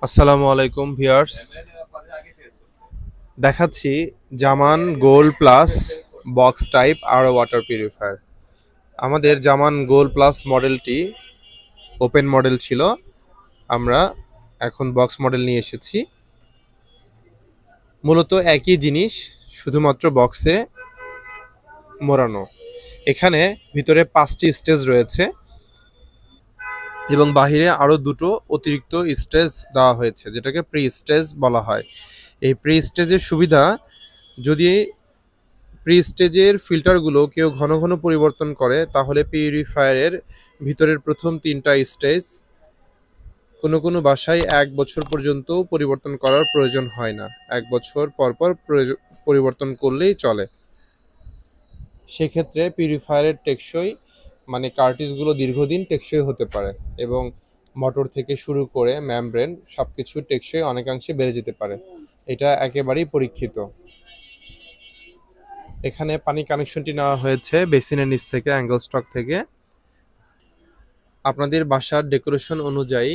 আসসালামু আলাইকুম ভিউয়ার্স, দেখাচ্ছি জামান গোল্ড প্লাস বক্স টাইপ আর ওয়াটার পিউরিফায়ার। আমাদের জামান গোল্ড প্লাস মডেলটি ওপেন মডেল ছিল, আমরা এখন বক্স মডেল নিয়ে এসেছি। মূলত একই জিনিস, শুধুমাত্র বক্সে মোড়ানো। এখানে ভিতরে 5টি স্টেজ রয়েছে এবং বাহিরে আরও দুটো অতিরিক্ত স্টেজ দেওয়া হয়েছে, যেটাকে প্রি স্টেজ বলা হয়। এই প্রি স্টেজের সুবিধা, যদি প্রি স্টেজের ফিল্টারগুলো কেউ ঘন ঘন পরিবর্তন করে তাহলে পিউরিফায়ারের ভিতরের প্রথম 3টা স্টেজ কোনো কোনো বাসায় 1 বছর পর্যন্ত পরিবর্তন করার প্রয়োজন হয় না। 1 বছর পর পর পরিবর্তন করলেই চলে। সেক্ষেত্রে পিউরিফায়ারের টেকসই কার্টিজগুলো দীর্ঘদিন টেকসই হতে পারে এবং মোটর থেকে শুরু করে মেমব্রেন সব কিছু টেকসই অনেকাংশে বেড়ে যেতে পারে। এটা একেবারেই পরীক্ষিত। এখানে পানি কানেকশনটি নেওয়া হয়েছে বেসিনের নিচ থেকে, অ্যাঙ্গেল স্টক থেকে। আপনাদের বাসার ডেকোরেশন অনুযায়ী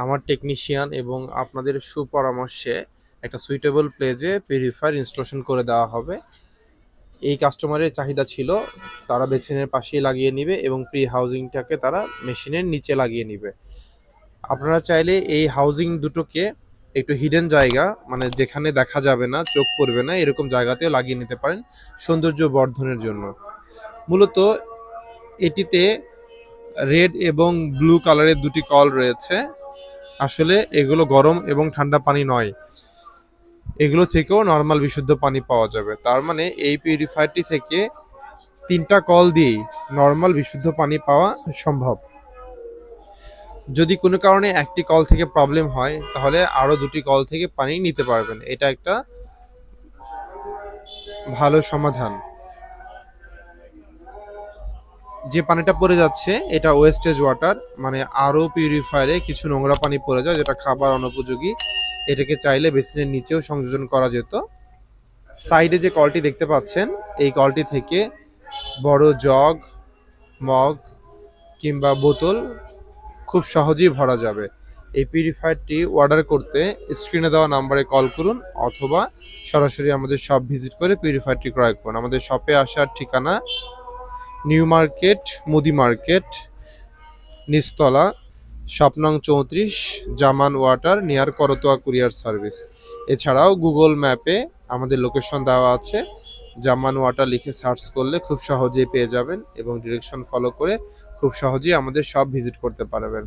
আমার টেকনিশিয়ান এবং আপনাদের সুপরামর্শে একটা সুইটেবল প্লেসে পিউরিফায়ার ইনস্টলেশন করে দেওয়া হবে। এই কাস্টমারের চাহিদা ছিল, তারা বেসিনের পাশেই লাগিয়ে নেবে এবং প্রি হাউজিংটাকে তারা মেশিনের নিচে লাগিয়ে নেবে। আপনারা চাইলে এই হাউজিং দুটোকে একটু হিডেন জায়গা, যেখানে দেখা যাবে না, চোখ পড়বে না, এরকম জায়গাতেও লাগিয়ে নিতে পারেন সৌন্দর্য বর্ধনের জন্য। মূলত এটিতে রেড এবং ব্লু কালারের দুটি কল রয়েছে। আসলে এগুলো গরম এবং ঠান্ডা পানি নয়, এগুলো থেকেও নর্মাল বিশুদ্ধ পানি পাওয়া যাবে। তার মানে এই পিউরিফায়ারটি থেকে 3টা কল দিয়েই নর্মাল বিশুদ্ধ পানি পাওয়া সম্ভব। যদি কোনো কারণে একটি কল থেকে প্রবলেম হয় তাহলে আরও 2টি কল থেকে পানি নিতে পারবেন। এটা একটা ভালো সমাধান। যে পানিটা পড়ে যাচ্ছে এটা ওয়েস্টেজ ওয়াটার, আরও পিউরিফায়ারে কিছু নোংরা পানি পড়ে যায় যেটা খাবার অনুপযোগী। এটাকে চাইলে বেসিনের নিচেও সংযোজন করা যেত। সাইডে যে কলটি দেখতে পাচ্ছেন, এই কলটি থেকে বড় জগ, মগ কিংবা বোতল খুব সহজেই ভরা যাবে। এই পিউরিফায়ারটি অর্ডার করতে স্ক্রিনে দেওয়া নাম্বারে কল করুন অথবা সরাসরি আমাদের শপ ভিজিট করে পিউরিফায়ারটি ক্রয় করুন। আমাদের শপে আসার ঠিকানা নিউ মার্কেট, মুদি মার্কেট, নিচতলা, শপ নং 34, Zaman water, near Karatoya courier service. এছাড়াও গুগল ম্যাপে আমাদের লোকেশন দেওয়া আছে, জামান ওয়াটার লিখে সার্চ করলে খুব সহজেই পেয়ে যাবেন এবং ডিরেকশন ফলো করে খুব সহজেই আমাদের শপ ভিজিট করতে পারবেন।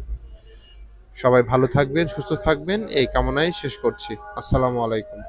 সবাই ভালো থাকবেন, সুস্থ থাকবেন, এই কামনায় শেষ করছি। আসসালামু আলাইকুম।